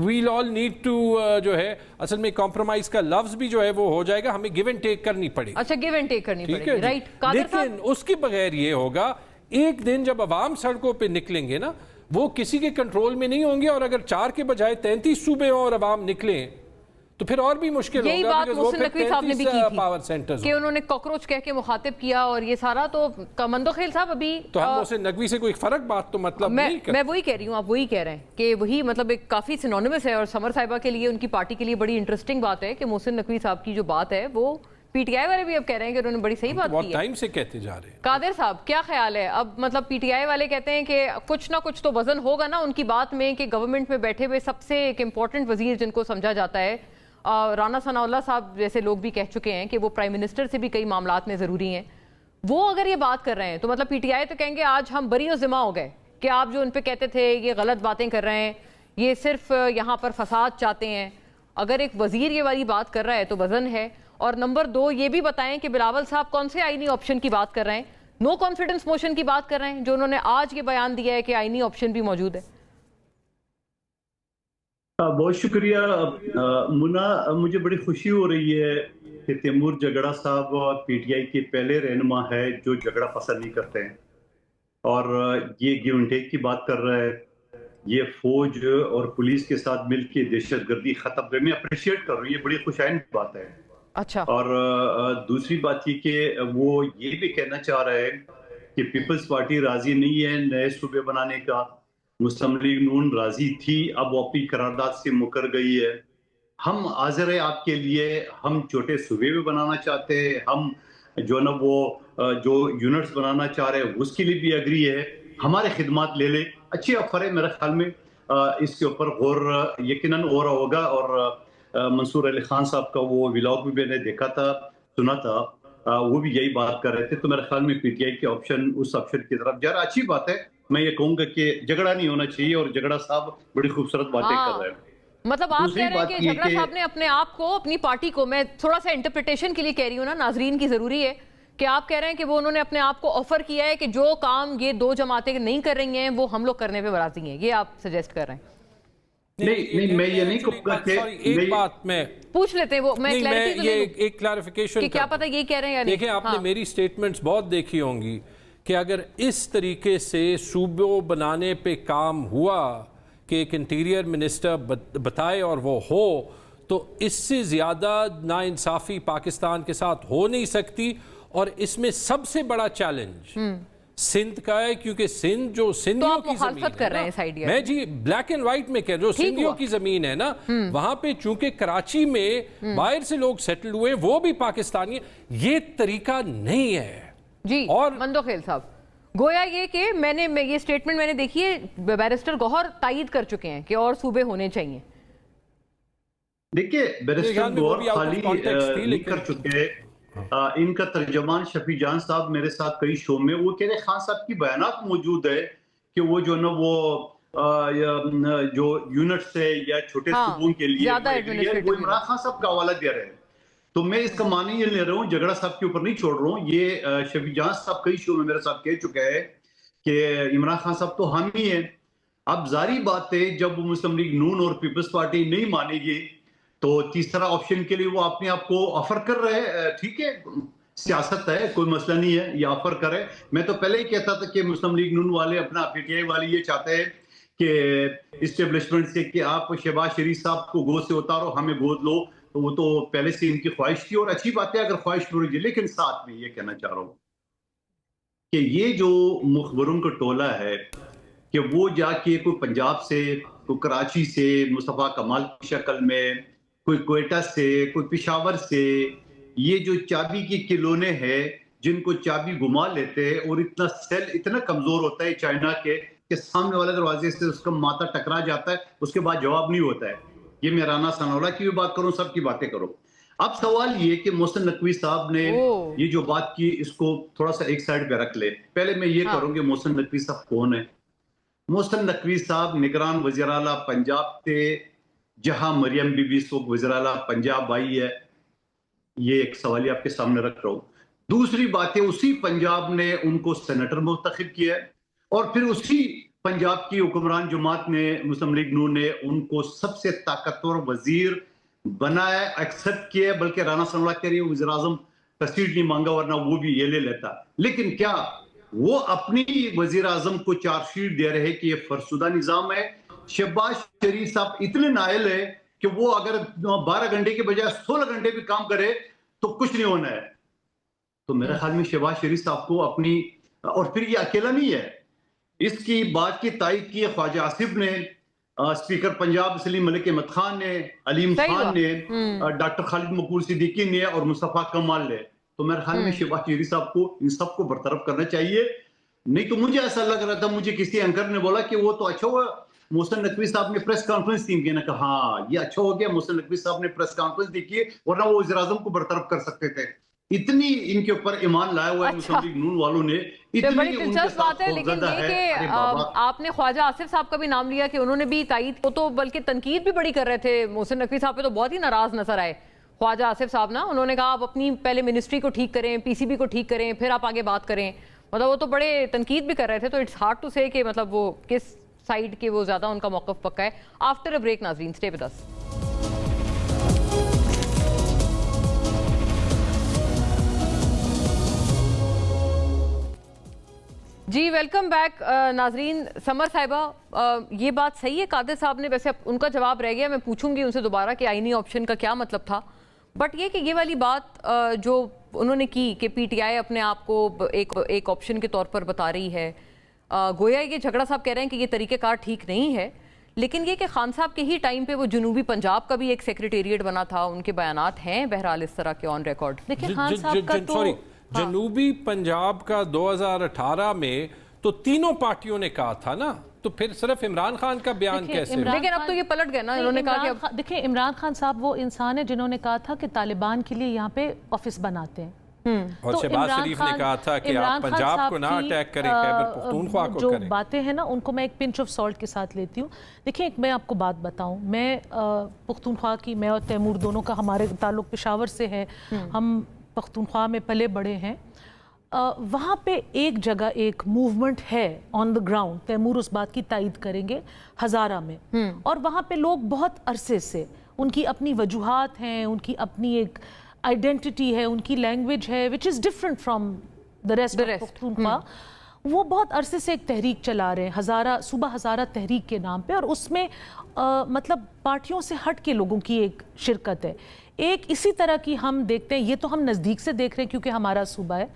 ویل آل نیڈ ٹو جو ہے اصل میں کمپرومائز کا لفظ بھی جو ہے وہ ہو جائے گا, ہمیں گیو اینڈ ٹیک کرنی پڑے گی. اچھا, گیو اینڈ ٹیک کرنی پڑے گی, رائٹ. لیکن اس کے بغیر یہ ہوگا, ایک دن جب عوام سڑکوں پہ نکلیں گے نا, وہ کسی کے کنٹرول میں نہیں ہوں گے, اور اگر 4 کے بجائے 33 صوبے ہوں اور عوام نکلیں تو پھر اور بھی مشکل ہوگا. یہی بات محسن نقوی صاحب نے بھی کی تھی کہ انہوں نے کاکروچ کہہ کے مخاطب کیا اور یہ سارا. تو مندوخیل صاحب ابھی تو ہم محسن نقوی سے کوئی فرق بات تو مطلب نہیں کرتے. میں وہی کہہ رہی ہوں, آپ وہی کہہ رہے ہیں کہ وہی مطلب ایک کافی سینونیمس ہے, اور سمر صاحبہ کے لیے, ان کی پارٹی کے لیے بڑی انٹرسٹنگ بات ہے کہ محسن نقوی صاحب کی جو بات ہے وہ پی ٹی آئی والے بھی اب کہہ رہے ہیں کہ انہوں نے بڑی صحیح بات کی ہے. بہت ٹائم سے کہتے جا رہے ہیں. قادر صاحب کیا خیال ہے اب, مطلب پی ٹی آئی والے کہتے ہیں کہ کچھ نہ کچھ تو وزن ہوگا نا ان کی بات میں, کہ گورنمنٹ میں بیٹھے ہوئے سب سے ایک امپورٹنٹ وزیر جن کو سمجھا جاتا ہے, رانا ثناء اللہ صاحب جیسے لوگ بھی کہہ چکے ہیں کہ وہ پرائم منسٹر سے بھی کئی معاملات میں ضروری ہیں, وہ اگر یہ بات کر رہے ہیں تو مطلب پی ٹی آئی تو کہیں گے آج ہم بری و ذمہ ہو گئے کہ آپ جو ان پہ کہتے تھے یہ غلط باتیں کر رہے ہیں, یہ صرف یہاں پر فساد چاہتے ہیں. اگر ایک وزیر یہ والی بات کر رہا ہے تو وزن ہے. اور نمبر 2 یہ بھی بتائیں کہ بلاول صاحب کون سے آئینی آپشن کی بات کر رہے ہیں, نو کانفیڈنس موشن کی بات کر رہے ہیں, جو انہوں نے آج یہ بیان دیا ہے کہ آئینی آپشن بھی موجود ہے. बहुत शुक्रिया मुन्ना। मुझे बड़ी खुशी हो रही है कि तैमूर झगड़ा साहब पीटीआई के पहले रहनुमा है जो झगड़ा पसंद नहीं करते हैं और ये गिव एंड टेक की बात कर रहा है। ये फौज और पुलिस के साथ मिलकर दहशतगर्दी खत्म कर, मैं अप्रिशिएट कर रहा हूँ, ये बड़ी खुशाइन बात है। अच्छा, और दूसरी बात ये कि वो ये भी कहना चाह रहे हैं कि पीपल्स पार्टी राजी नहीं है नए सूबे बनाने का। मुस्लिम लीग नून राजी थी, अब वो अपनी करारदाद से मुकर गई है। हम हाजिर है आपके लिए, हम छोटे सूबे भी बनाना चाहते हैं, हम जो ना वो जो यूनिट्स बनाना चाह रहे हैं उसके लिए भी एग्री है। हमारे खिदमात ले ले, अच्छी ऑफर है मेरे ख्याल में। इसके ऊपर गौर यकीनन हो रहा होगा। और मंसूर अली खान साहब का वो व्लॉग भी मैंने देखा था, सुना था, वो भी यही बात कर रहे थे। तो मेरे ख्याल में पीटीआई के ऑप्शन उस ऑप्शन की तरफ जा रहा, अच्छी बात है। मैं ये कहूंगा कि झगड़ा नहीं होना चाहिए और झगड़ा साहब बड़ी खूबसूरत बातें कर रहे हैं। मतलब आप दूसरी कह रहे हैं बात कि ये झगड़ा कि- साहब ने अपने आप को, अपनी पार्टी को, मैं थोड़ा सा इंटरप्रिटेशन के लिए कह रही हूँ ना, नाजरीन की जरूरी है कि आप कह रहे हैं कि वो उन्होंने अपने आप को ऑफर किया है कि जो काम ये दो जमातें नहीं कर रही हैं वो हम लोग करने पे राजी हैं, ये आप सजेस्ट कर रहे हैं? नहीं, मैं ये नहीं कहूंगा कि एक बात मैं पूछ लेते हैं, वो मैं क्लैरिटी तो ये ले लूं एक क्लैरिफिकेशन कि क्या पता ये कह रहे हैं या नहीं। देखिए, आपने हाँ। मेरी स्टेटमेंट्स बहुत देखी होंगी कि अगर इस तरीके से सूबों बनाने पे काम हुआ कि एक इंटीरियर मिनिस्टर बताए और वो हो, तो इससे ज़्यादा नाइंसाफ़ी पाकिस्तान के साथ हो नहीं सकती। और इसमें सबसे बड़ा चैलेंज सिंध का है, क्योंकि सिंध जो सिंधियों आप की मुखालफत ज़मीन कर है रहे ना, हैं इस आइडिया मैं जी ब्लैक एंड व्हाइट में कह रहा हूँ, सिंधियों हुआ। की ज़मीन है ना, वहाँ पे चूंकि कराची में बाहर से लोग सेटल हुए, वो भी पाकिस्तानी, ये तरीका नहीं है। जी, और मंदोखेल साहब, गोया ये कि ये स्टेटमेंट मैंने देखी है, बैरिस्टर गौहर तायीद कर चुके हैं कि और सूबे होने चाहिए। देखिए, बैरिस्टर ख्याल में वो गौर भी out of खाली context थी, नहीं लेकिन- कर चुके। इनका तर्जमान शफी जान साहब मेरे साथ कई शो में वो कह रहे खान साहब की बयानात मौजूद है कि वो जो ना वो जो यूनिट्स है या छोटे हाँ, सूबों के लिए ज्यादा वो agree है, administrative वो इमरान खान साहब का हवाला दे रहे हैं। तो मैं इसका मानी ये ले रहा हूँ, झगड़ा साहब के ऊपर नहीं छोड़ रहा हूँ। ये शफी जान साहब कई शो में मेरे साथ कह चुका है कि इमरान खान साहब तो हामी है। अब जारी बात है, जब मुस्लिम लीग नून और पीपल्स पार्टी नहीं मानेगी तो तीसरा ऑप्शन के लिए वो अपने आप को ऑफर कर रहे हैं। ठीक है, सियासत है, कोई मसला नहीं है, ये ऑफर करे। मैं तो पहले ही कहता था कि मुस्लिम लीग नून वाले, अपना पीटीआई वाले ये चाहते हैं कि इस्टेब्लिशमेंट से कि आप शहबाज शरीफ साहब को गोद से उतारो, हमें गोद लो। तो वो तो पहले से इनकी ख्वाहिश थी और अच्छी बात है अगर ख्वाहिश पूरी की। लेकिन साथ में ये कहना चाह रहा हूँ कि ये जो मुखबरों का टोला है कि वो जाके कोई पंजाब से, कोई कराची से, मुस्तफा कमाल की शक्ल में, कोई कोयटा से, कोई पिशावर से, ये जो चाबी की खिलौने हैं जिनको चाबी घुमा लेते हैं, और इतना सेल इतना कमजोर होता है चाइना के कि सामने वाले दरवाजे से उसका माथा टकरा जाता है, उसके बाद जवाब नहीं होता है। ये मैं राना सनाउल्लाह की भी बात करूं, सबकी बातें करो। अब सवाल ये कि मोहसिन नकवी साहब ने ये जो बात की, इसको थोड़ा सा एक साइड पे रख ले। पहले मैं ये करूंगी, मोहसिन नकवी साहब कौन है? मोहसिन नकवी साहब निगरान वज़ीर आला पंजाब थे, जहां मरियम बीबी इस वक्त वज़ीर आला पंजाब आई है। ये एक सवाल आपके सामने रख रहा हूं। दूसरी बात है, उसी पंजाब ने उनको सेनेटर मुंतखब किया और फिर उसी पंजाब की हुक्मरान जमात ने, मुस्लिम लीग नून ने उनको सबसे ताकतवर वजीर बनाया, एक्सेप्ट किया। बल्कि राना सनाउल्लाह कह रही है वज़ीर आज़म का सीट नहीं मांगा, वरना वो भी ये ले लेता। लेकिन क्या वो अपनी वज़ीर आज़म को चार्जशीट दे रहे कि ये फरसुदा निज़ाम है? शहबाज शरीफ साहब इतने नायल है कि वो अगर 12 घंटे के बजाय 16 घंटे भी काम करे तो कुछ नहीं होना है। तो मेरे ख्याल में शहबाज शरीफ साहब को अपनी, और फिर ये अकेला नहीं है, इसकी बात की तायीद की ख्वाजा आसिफ ने, स्पीकर पंजाब सलीम मलिक अहमद खान ने, अलीम खान ने, डॉक्टर खालिद मकबूल सिद्दीकी ने और मुस्तफा कमाल ने। तो मेरे ख्याल में शहबाज शरीफ साहब को इन सबको बरतरफ करना चाहिए। नहीं तो मुझे ऐसा लग रहा था, मुझे किसी एंकर ने बोला कि वो तो अच्छा हुआ मोहसिन नकवी साहब ने प्रेस कॉन्फ्रेंस दी, मैंने कहा हाँ ये अच्छा हो गया, मोहसिन नकवी साहब ने प्रेस कॉन्फ्रेंस दी की, वरना वो वज़ीर आज़म को बरतरफ कर सकते थे। इतनी इनके ऊपर ईमान लाया हुआ है मुस्लिम लीग नून वालों ने। बड़ी दिलचस्प बात है, लेकिन ये कि आपने ख्वाजा आसिफ साहब का भी नाम लिया कि उन्होंने भी तायीद, वो तो बल्कि तनकीद भी बड़ी कर रहे थे मोहसिन नकवी साहब पे, तो बहुत ही नाराज नजर आए ख्वाजा आसिफ साहब ना। उन्होंने कहा आप अपनी पहले मिनिस्ट्री को ठीक करें, पीसीबी को ठीक करें, फिर आप आगे बात करें। मतलब वो तो बड़े तनकीद भी कर रहे थे। तो इट्स हार्ड टू से कि मतलब वो किस साइड के वो ज़्यादा उनका मौक़िफ़ पक्का है. आफ्टर अ ब्रेक नाज़रीन, स्टे विद अस. जी वेलकम बैक नाजरीन. समर साहिबा, ये बात सही है कादिर साहब ने, वैसे उनका जवाब रह गया, मैं पूछूंगी उनसे दोबारा कि आईनी ऑप्शन का क्या मतलब था, बट ये कि ये वाली बात जो उन्होंने की कि पीटीआई अपने आप को एक ऑप्शन के तौर पर बता रही है, गोया ये झगड़ा साहब कह रहे हैं कि ये तरीक़ेकार ठीक नहीं है, लेकिन ये कि खान साहब के ही टाइम पे वो जनूबी पंजाब का भी एक सेक्रेटेरिएट बना था, उनके बयानात हैं बहरहाल इस तरह के ऑन रिकॉर्ड. देखिए खान साहब का तो जनूबी पंजाब का 2018 में तो तीनों पार्टियों ने कहा था ना, तो फिर सिर्फ इमरान खान का बयान कैसे? लेकिन अब तो ये पलट गया ना, इन्होंने कहा कि अब देखिए इमरान खान साहब वो इंसान है जिन्होंने कहा था कि तालिबान के लिए यहाँ पे ऑफिस बनाते हैं. और शहबाज शरीफ ने कहा था कि आप पंजाब को ना अटैक करें, खैबर पख्तूनख्वा को करें. जो बातें हैं ना उनको मैं एक पिंच ऑफ सॉल्ट के साथ लेती हूँ. देखिए एक मैं आपको बात बताऊँ, मैं पख्तूनख्वा की, मैं और तैमूर दोनों का हमारे ताल्लुक पेशावर से है, हम पख्तूनख्वा में पले बड़े हैं. वहाँ पे एक जगह एक मूवमेंट है ऑन द ग्राउंड, तैमूर उस बात की तायद करेंगे, हज़ारा में, और वहाँ पे लोग बहुत अरसे से, उनकी अपनी वजूहात हैं, उनकी अपनी एक आइडेंटिटी है, उनकी लैंग्वेज है which is different from the rest of Pakhtunkhwa. वो बहुत अरसे से एक तहरीक चला रहे हैं, हज़ारा सूबा हज़ारा तहरीक के नाम पे, और उसमें मतलब पार्टियों से हट के लोगों की एक शिरकत है. एक इसी तरह की हम देखते हैं, ये तो हम नज़दीक से देख रहे हैं क्योंकि हमारा सूबा है,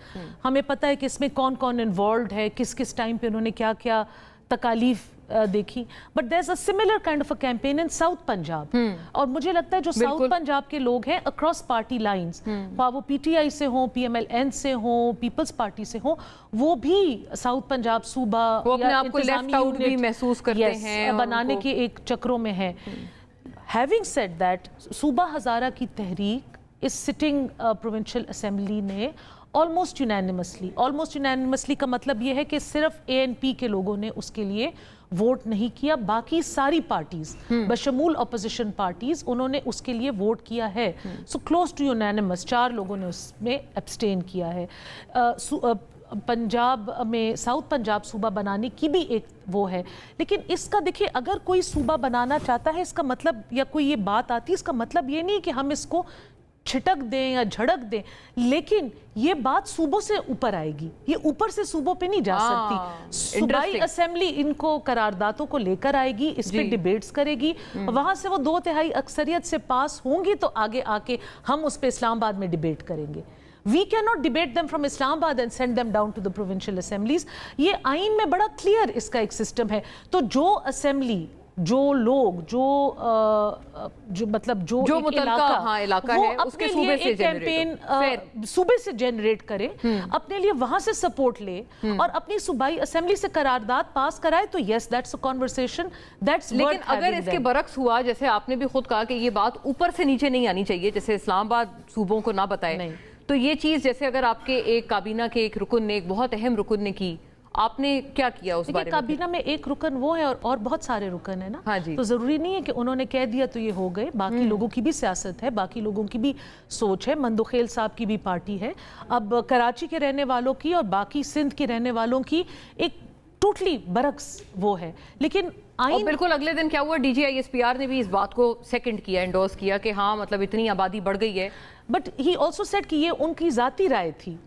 हमें पता है कि इसमें कौन कौन इन्वॉल्व है, किस किस टाइम पे उन्होंने क्या क्या तकालीफ देखी. But there is a similar kind of a campaign in south Punjab, और मुझे लगता है जो साउथ पंजाब के लोग हैं अक्रॉस पार्टी लाइंस, वो पीटीआई से हों, पीएमएलएन से हों, पीपल्स पार्टी से हों, वो भी साउथ पंजाब सूबा वो अपने आप को लेफ्ट आउट भी महसूस करते हैं, बनाने के एक चक्रों में है. Having said that, सूबा हज़ारा की तहरीक इस सिटिंग प्रोविंशियल असेंबली ने ऑलमोस्ट यूनानिमसली का मतलब ये है कि सिर्फ एएनपी के लोगों ने उसके लिए वोट नहीं किया, बाकी सारी पार्टीज बशमूल अपोजिशन पार्टीज उन्होंने उसके लिए वोट किया है. सो क्लोज टू यूनानिमस, 4 लोगों ने उसमें एब्सटेन किया है. पंजाब में साउथ पंजाब सूबा बनाने की भी एक वो है, लेकिन इसका देखिए अगर कोई सूबा बनाना चाहता है, इसका मतलब, या कोई ये बात आती है, इसका मतलब ये नहीं कि हम इसको छिटक दें या झड़क दें, लेकिन ये बात सूबों से ऊपर आएगी, ये ऊपर से सूबों पे नहीं जा सकती. सूबाई असेंबली इनको करारदातों को लेकर आएगी, इस पे डिबेट्स करेगी, वहां से वो 2/3 अक्सरियत से पास होंगी तो आगे आके हम उस पे इस्लामाबाद में डिबेट करेंगे. We cannot debate them from Islamabad and send them down to the provincial assemblies. ये आइन में बड़ा क्लियर इसका एक सिस्टम है. तो जो असेंबली, जो लोग, जो मतलब जो मुतलका इलाका है, उसके सूबे से कैंपेन सूबे से जनरेट करे, अपने लिए वहां से सपोर्ट ले और अपनी सूबाई असेंबली से करारदाद पास कराए, तो yes that's a conversation that's. लेकिन अगर इसके बरक्स हुआ, जैसे आपने भी खुद कहा कि ये बात ऊपर से नीचे नहीं आनी चाहिए, जैसे इस्लामाबाद सूबों को ना बताए, तो ये चीज़ जैसे अगर आपके एक काबीना के एक रुकन ने, एक बहुत अहम रुकन ने की, आपने क्या किया उस बारे में? काबीना में एक रुकन वो है और बहुत सारे रुकन है ना. हाँ जी. तो ज़रूरी नहीं है कि उन्होंने कह दिया तो ये हो गए. बाकी लोगों की भी सियासत है, बाकी लोगों की भी सोच है. मंदोखेल साहब की भी पार्टी है, अब कराची के रहने वालों की और बाकी सिंध के रहने वालों की एक टोटली बरक्स वो है. लेकिन और बिल्कुल अगले दिन क्या हुआ, DGISPR ने भी इस बात को सेकंड किया, एंडोर्स किया कि हाँ मतलब इतनी आबादी बढ़ गई है. बट ही ऑल्सो सेड कि ये उनकी जाती राय थी,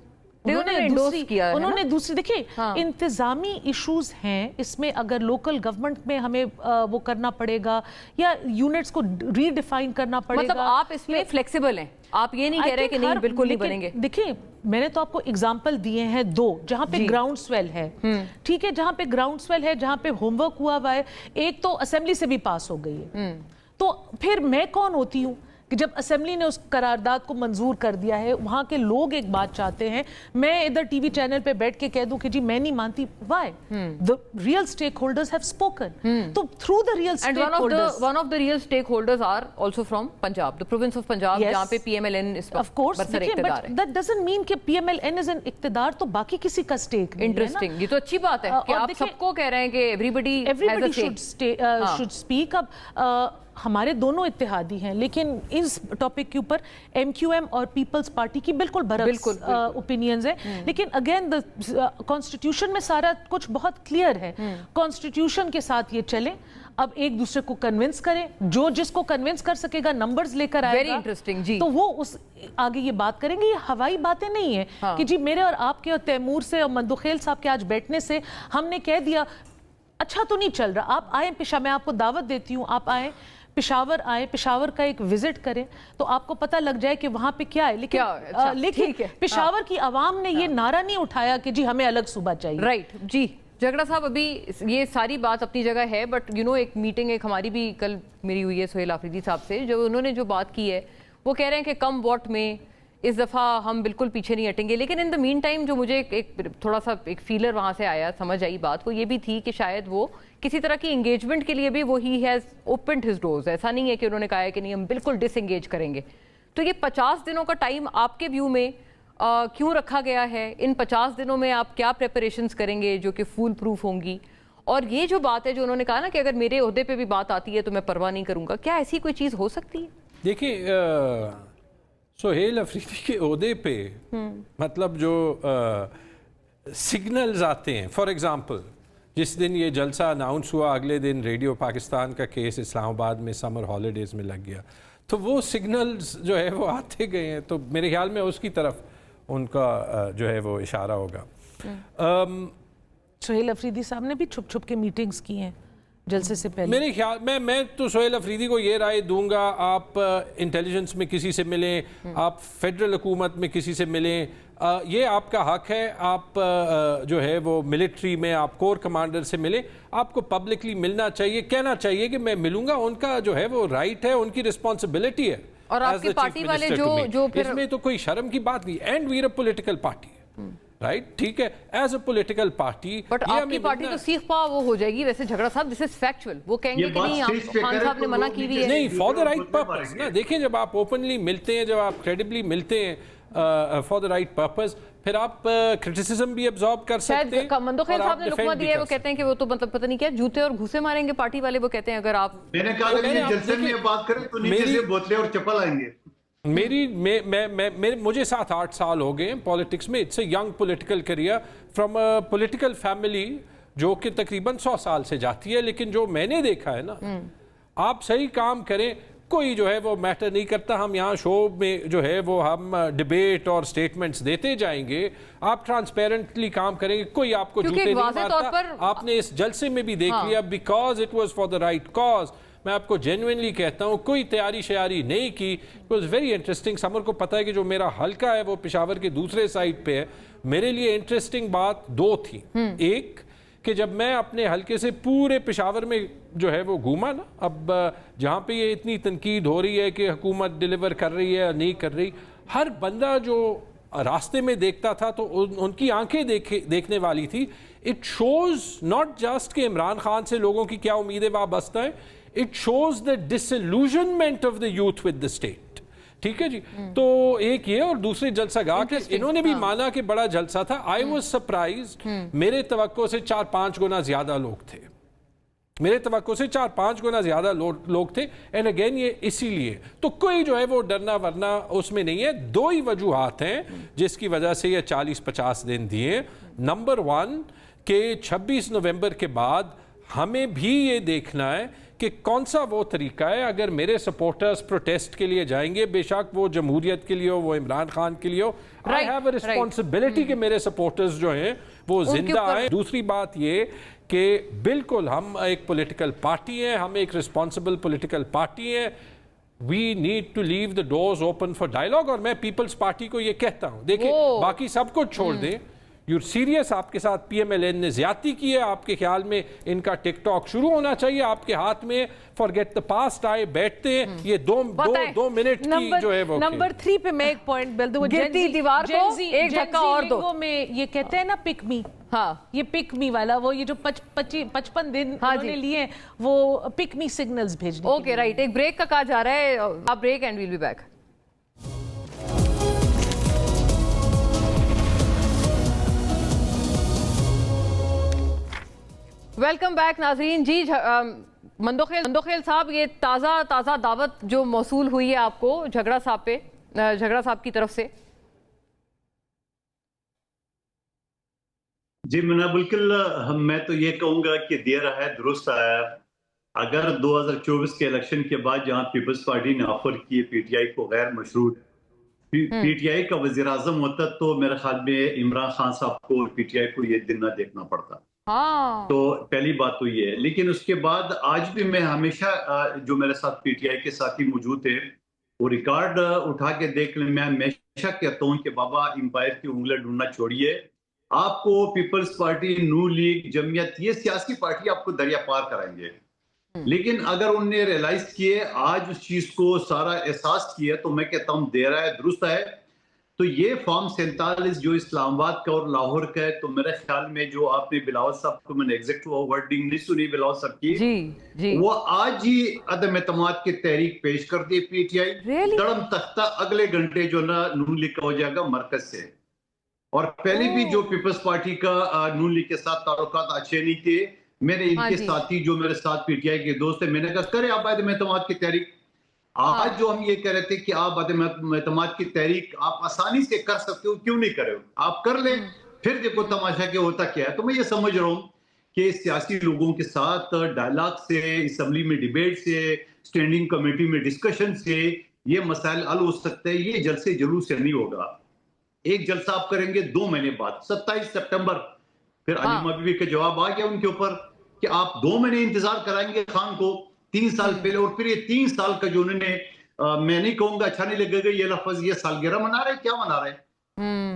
उन्होंने दूसरी देखिए इंतजामी इश्यूज हैं इसमें. अगर लोकल गवर्नमेंट में हमें वो करना पड़ेगा या यूनिट्स को रीडिफाइन करना पड़ेगा, मतलब आप इसमें फ्लेक्सिबल हैं, आप ये नहीं कह रहे कि नहीं बिल्कुल नहीं बनेंगे. देखिए मैंने तो आपको एग्जांपल दिए हैं 2 जहां पे ग्राउंड स्वेल है, ठीक है, जहां पे ग्राउंड स्वेल है, जहां पे होमवर्क हुआ है. एक तो असेंबली से भी पास हो गई है, तो फिर मैं कौन होती हूँ कि जब असेंबली ने उस करारदाद को मंजूर कर दिया है, वहां के लोग एक बात चाहते हैं, मैं इधर टीवी चैनल पे बैठ के कह दूं कि जी मैं नहीं मानती. Why? The real stakeholders have spoken. तो through the real stakeholders, one of the real stakeholders are also from Punjab, the province of Punjab, जहां पे PMLN इस ऑफ कोर्स इक़्तिदार है. दैट डजंट मीन कि PMLN is in इक़्तिदार तो बाकी किसी का स्टेक नहीं है. इंटरेस्टिंग, ये तो अच्छी बात है कि आप सबको कह रहे हैं कि एवरीबॉडी शुड स्पीक. अब हमारे दोनों इत्तेहादी हैं, लेकिन इस टॉपिक के ऊपर MQM और पीपल्स पार्टी की बिल्कुल बरक्स ओपिनियंस है। लेकिन अगेन द कॉन्स्टिट्यूशन में सारा कुछ बहुत क्लियर है, कॉन्स्टिट्यूशन के साथ ये चले, अब एक दूसरे को कन्विंस करें, जो जिसको कन्विंस कर सकेगा नंबर्स लेकर आएगा, वेरी इंटरेस्टिंग जी, तो वो उस आगे ये बात करेंगे। ये हवाई बातें नहीं है कि जी मेरे और आपके और तैमूर से और मंदुखेल साहब के आज बैठने से हमने कह दिया अच्छा तो नहीं चल रहा, आप आए पेशा, मैं आपको दावत देती हूँ, आप आए पेशावर, आए पेशावर का एक विजिट करें तो आपको पता लग जाए कि वहां पे क्या है। लेकिन अच्छा, लेकिन पेशावर की आवाम ने ये नारा नहीं उठाया कि जी हमें अलग सूबा चाहिए। राइट जी झगड़ा साहब, अभी ये सारी बात अपनी जगह है, बट यू नो एक मीटिंग एक हमारी भी कल मेरी हुई है सुहेल आफरीदी साहब से, जो उन्होंने जो बात की है वो कह रहे हैं कि कम वोट में इस दफ़ा हम बिल्कुल पीछे नहीं हटेंगे। लेकिन इन द मीन टाइम जो मुझे एक थोड़ा सा एक फीलर वहाँ से आया, समझ आई बात, वो ये भी थी कि शायद वो किसी तरह की इंगेजमेंट के लिए भी वो he has opened his doors. ऐसा नहीं है कि उन्होंने कहा है कि नहीं हम बिल्कुल डिसएंगेज करेंगे। तो ये 50 दिनों का टाइम आपके व्यू में क्यों रखा गया है? इन 50 दिनों में आप क्या प्रिपरेशंस करेंगे जो कि फूल प्रूफ होंगी? और ये जो बात है जो उन्होंने कहा ना कि अगर मेरे ओहदे पे भी बात आती है तो मैं परवाह नहीं करूँगा, क्या ऐसी कोई चीज़ हो सकती है? देखिए सुहेल अफरीदी के ओहदे पे मतलब जो सिग्नल्स आते हैं, फॉर एग्जांपल जिस दिन ये जलसा अनाउंस हुआ अगले दिन रेडियो पाकिस्तान का केस इस्लामाबाद में समर हॉलीडेज़ में लग गया, तो वो सिग्नल्स जो है वो आते गए हैं, तो मेरे ख्याल में उसकी तरफ उनका जो है वो इशारा होगा। सुहेल अफरीदी साहब ने भी छुप छुप के मीटिंग्स की हैं जलसे से पहले। मेरे ख्याल मैं तो सुहेल अफरीदी को ये राय दूंगा, आप इंटेलिजेंस में किसी से मिलें, आप फेडरल हुकूमत में किसी से मिलें, ये आपका हक है। आप जो है वो मिलिट्री में आप कोर कमांडर से मिलें, आपको पब्लिकली मिलना चाहिए, कहना चाहिए कि मैं मिलूंगा, उनका जो है वो राइट है, उनकी रिस्पॉन्सिबिलिटी है। और आपकी पार्टी वाले जो फिर इसमें तो कोई शर्म की बात नहीं, and we are a political party, right, ठीक है, as a political party. But आपकी पार्टी तो सीख पा वो हो जाएगी वैसे झगड़ा साहब, दिस इज फैक्चुअल। वो कहेंगे कि नहीं खान साहब ने मना की हुई है, नहीं फॉर द राइट पर्पस ना। देखिए जब आप ओपनली मिलते हैं, जब आप क्रेडिबली मिलते हैं फॉर द राइट पर्पस, फिर आप क्रिटिसिज्म भी अब्सॉर्ब कर सकते हैं। मंदोखेल साहब ने लुकमा दिया है, वो कहते हैं कि वो तो मतलब पता नहीं क्या जूते और घूसे मारेंगे पार्टी वाले। वो कहते हैं अगर आप मैंने कहा जलसे में बात करें तो नीचे से बोतलें और चप्पल आएंगे। मुझे 7-8 साल हो गए पॉलिटिक्स में। It's a young political career from a political family जो कि तकरीबन 100 साल से जाती है। लेकिन जो मैंने देखा है ना, आप सही काम करें, कोई जो है वो मैटर नहीं करता। हम यहाँ शो में जो है वो हम डिबेट और स्टेटमेंट्स देते जाएंगे, आप ट्रांसपेरेंटली काम करेंगे, कोई आपको जूते नहीं मारता। आपने इस जलसे में भी देख लिया, because it was for the right cause. मैं आपको जेन्युइनली कहता हूँ, कोई तैयारी शयारी नहीं की। It was very interesting. Summer को पता है कि जो मेरा हल्का है वो पेशावर के दूसरे साइड पे है। मेरे लिए इंटरेस्टिंग बात 2 थी। एक कि जब मैं अपने हल्के से पूरे पेशावर में जो है वो घूमा ना, अब जहाँ पे ये इतनी तनकीद हो रही है कि हुकूमत डिलीवर कर रही है या नहीं कर रही, हर बंदा जो रास्ते में देखता था तो उनकी आंखें देखने वाली थी। इट शोज नॉट जस्ट कि इमरान खान से लोगों की क्या उम्मीदें वाबस्ता हैं, it shows the disillusionment of the youth with the state. ठीक है जी। तो एक ये, और दूसरे जलसा गा के इन्होंने भी माना कि बड़ा जलसा था। आई वाज सरप्राइज्ड, मेरे तवक्को से 4-5 गुना ज्यादा लोग थे, मेरे तवक्को से 4-5 गुना ज्यादा लोग थे। एंड अगेन ये इसीलिए तो कोई जो है वो डरना वरना उसमें नहीं है। 2 ही वजूहात हैं जिसकी वजह से ये 40-50 दिन दिए। नंबर 1 कि 26 नवंबर के बाद हमें भी ये देखना है कि कौन सा वो तरीका है। अगर मेरे सपोर्टर्स प्रोटेस्ट के लिए जाएंगे, बेशक वो जमहूरियत के लिए हो, वो इमरान खान के लिए हो, आई हैव अ रिस्पॉन्सिबिलिटी कि मेरे सपोर्टर्स जो हैं वो जिंदा आए। दूसरी बात ये कि बिल्कुल हम एक पॉलिटिकल पार्टी हैं, हम एक रिस्पॉन्सिबल पॉलिटिकल पार्टी हैं। We need to leave the doors open for dialogue. और मैं पीपल्स पार्टी को ये कहता हूँ, देखिए बाकी सब कुछ छोड़ दें, यूर सीरियस, आपके साथ PMLN ने ज्यादती की है, आपके ख्याल में इनका टिकटॉक शुरू होना चाहिए आपके हाथ में। फॉरगेट द पास्ट, आए बैठते हैं, ये दो मिनट की जो है वो। नंबर 3 पे मैं एक पॉइंट बोल दूं, दीवार को एक धक्का और दो में ये कहते हैं ना पिक मी, हाँ ये पिक मी वाला, वो ये जो 55 दिन उन्होंने लिए वो पिक मी सिग्नल्स भेजने। ओके राइट, एक ब्रेक का कहा जा रहा है, आप break and we'll be back. Welcome back नाजरीन जी। मंदोखेल साहब, ये ताज़ा दावत जो मौसूल हुई है आपको झगड़ा साहब की तरफ से? जी मुन्ना, बिल्कुल मैं तो ये कहूंगा कि देर है दुरुस्त है। अगर 2024 के इलेक्शन के बाद जहां पीपल्स पार्टी ने ऑफर किए पीटीआई को गैर मशरूत, पीटीआई का वजीर आजम होता तो मेरे ख्याल में इमरान खान साहब को और पीटीआई को ये दिन ना देखना पड़ता। हाँ। तो पहली बात तो ये है। लेकिन उसके बाद आज भी मैं हमेशा जो मेरे साथ पीटीआई के साथी मौजूद थे वो रिकॉर्ड उठा के देख लें, मैं हमेशा कहता हूँ कि बाबा एम्पायर की उंगलियां ढूंढना छोड़िए। आपको पीपल्स पार्टी, नून लीग, जमीयत, ये सियासी पार्टी आपको दरिया पार कराएंगे। लेकिन अगर उन्हें रियलाइज किए, आज उस चीज को सारा एहसास किया, तो मैं कहता हूँ देर है दुरुस्त है। तो ये फॉर्म 47 जो इस्लामाबाद का और लाहौर का है, तो मेरे ख्याल में जो आपने बिलावल साहब को, मैंने एग्जैक्ट वर्डिंग नहीं सुनी बिलावल साहब की, जी वो आज ही अदम एतमाद की तहरीक पेश कर दी पीटीआई। दड़म तख्ता अगले घंटे जो ना नून लीग का हो जाएगा मरकज से। और पहले भी जो पीपल्स पार्टी का नून लीग के साथ ताल्लुकात अच्छे नहीं थे, मेरे इनके साथी जो मेरे साथ पीटीआई के दोस्त है, मैंने कहा करे आप अदम एतमाद की तहरीक। आज जो हम ये कह रहे थे कि आप अदम एतमाद की तहरीक आप आसानी से कर सकते हो, क्यों नहीं करे हो, आप कर ले। फिर देखो तमाशा के होता क्या है। तो मैं ये समझ रहा हूँ कि सियासी लोगों के साथ डायलॉग से, असेंबली में डिबेट से, स्टैंडिंग कमेटी में डिस्कशन से ये मसाइल हल हो सकते हैं। ये जलसे जुलूस से नहीं होगा। एक जलसा आप करेंगे 2 महीने बाद 27 सितंबर, फिर अलीमा बीबी का जवाब आ गया उनके ऊपर कि आप 2 महीने इंतजार कराएंगे खान को 3 साल पहले। और फिर ये 3 साल का जो उन्होंने, मैं नहीं कहूंगा, अच्छा नहीं लगेगा ये लफ्ज, ये सालगिरह मना रहे, क्या मना रहे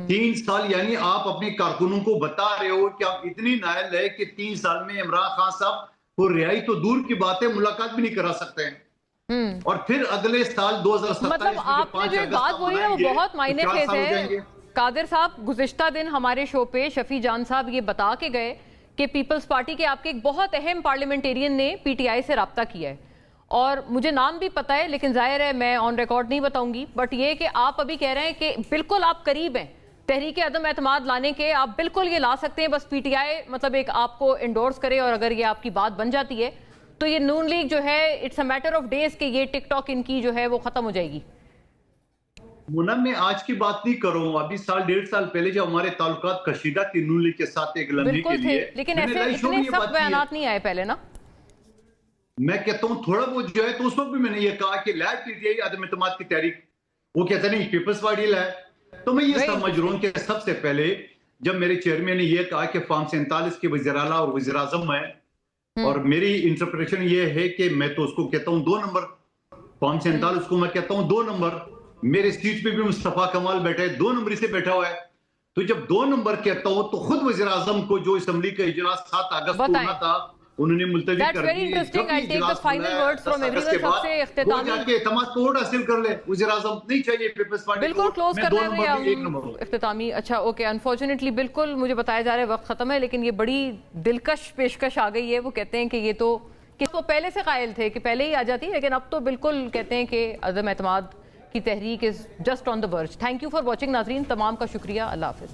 3 साल, यानी आप अपने कारकुनों को बता रहे हो कि आप इतनी नायल है कि 3 साल में इमरान खान साहब को रिहाई तो दूर की बात है, मुलाकात भी नहीं करा सकते हैं। और फिर अगले साल 2027 मतलब आपने जो बात बोली है वो बहुत मायने खेज है। कादिर साहब, गुज़िश्ता दिन हमारे शो पे शफी जान साहब ये बता के गए कि पीपल्स पार्टी के आपके एक बहुत अहम पार्लियामेंटेरियन ने पीटीआई से राब्ता किया है, और मुझे नाम भी पता है, लेकिन जाहिर है मैं ऑन रिकॉर्ड नहीं बताऊंगी। बट ये कि आप अभी कह रहे हैं कि बिल्कुल आप करीब हैं तहरीक अदम एतमाद लाने के, आप बिल्कुल ये ला सकते हैं, बस पीटीआई मतलब एक आपको इंडोर्स करे, और अगर ये आपकी बात बन जाती है तो ये नून लीग जो है, it's a matter of days कि ये टिकटॉक इनकी जो है वो खत्म हो जाएगी। मुन्ना, मैं आज की बात नहीं कर रहा हूँ, अभी 1.5 साल पहले जब हमारे ताल्लुकात कशीदा थी नून लीग के साथ एक लम्हे के लिए, लेकिन ऐसे इतने सख्त बयानात नहीं आए पहले ना। मैं कहता हूँ थोड़ा बहुत जो है, तो उस वक्त भी मैंने ये कहा कि लाए पीटीआई अदम एतमाद की तहरीक, वो कहता नहीं पीपल्स पार्टी लाए। तो मैं ये समझ रहा हूँ कि सबसे पहले जब मेरे चेयरमैन ने ये कहा कि फॉर्म 47 के वज़ीर आला और वज़ीर आज़म है, और मेरी इंटरप्रिटेशन ये है कि मैं तो उसको कहता हूँ 2 नंबर, फॉर्म 47 को मैं कहता हूँ 2 नंबर। मेरे सीट पे भी मुस्तफा कमाल बैठा है, 2 नंबर से बैठा हुआ है। तो जब 2 नंबर कहता हूँ तो खुद वज़ीर आज़म को जो असेंबली का इजलास 7 अगस्त को होना था, उन्होंने मुलतवी कर दिया। हासिल कर ले वज़ीर आज़म, नहीं चाहिए पीपल्स पार्टी बिल्कुल क्लोज करना इख्तितामी। अच्छा ओके, अनफॉर्चुनेटली बिल्कुल मुझे बताया जा रहा है वक्त खत्म है, लेकिन ये बड़ी दिलकश पेशकश आ गई है। वो कहते हैं कि ये तो किसको पहले से कायल थे कि पहले ही आ जाती, लेकिन अब तो बिल्कुल कहते हैं कि अदम एतमाद की तहरीक is just on the verge. Thank you for watching नाजरीन, तमाम का शुक्रिया, अल्लाह हाफिज़।